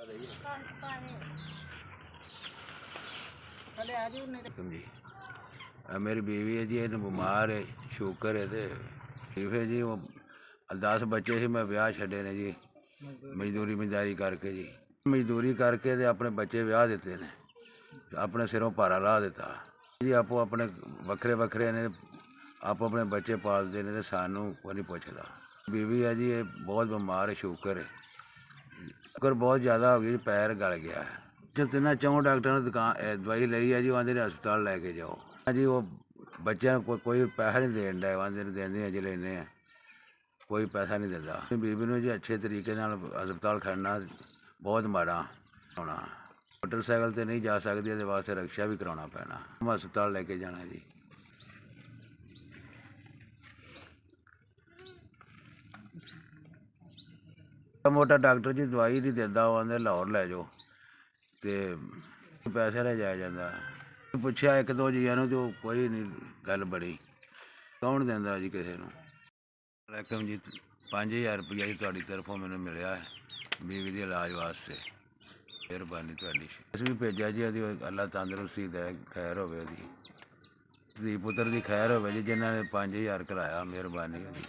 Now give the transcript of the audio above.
जी मेरी बीवी है जी, इन बीमार है, शुगर है तो जी वो 10 बच्चे से मैं ब्याह छड़े ने जी, मजदूरी करके जी, मजदूरी करके ते अपने बच्चे ब्याह दिते ने, अपने सिरों भारा ला दिता जी। आपो अपने वखरे वखरे ने, आपो अपने बच्चे पालते ने, सानू कोई नहीं पुछदा। बीवी है जी, ये बहुत बीमार है, शुगर है, शुगर बहुत ज़्यादा हो गई, पैर गल गया है। तिना 4 डॉक्टर ने दवाई ली है जी, आंदे ने हस्पताल लैके जाओ जी। वो बच्चों को कोई पैसा नहीं देन डे, आंदे ने देंदे जी लेने कोई पैसा नहीं देता। बीबी ने जी अच्छे तरीके हस्पताल खड़ना बहुत माड़ा होना, मोटरसाइकिल तो नहीं जा सकती, ये वास्ते रिक्शा भी कराना पैना, हस्पताल लेके जाना जी। मोटा डॉक्टर जी दवाई नहीं देता, वो आंदे लाहौर लै जाओ तो पैसे ले जाया जाता। पुछया 1-2 जियां तो कोई नहीं गल बड़ी, कौन देंदा जी किसी को। वालेकुम जी, 5000 रुपया जी तुहाडी तरफों मैनू मिलिया है बीवी के इलाज वास्ते, मेहरबानी तुहाडी। अस भी भेजा जी, अल्लाह तंदरुस्ती दे, खैर होवे धी पुत्र की खैर होवे जी, जिन्होंने 5000 घलाया, मेहरबानी जी।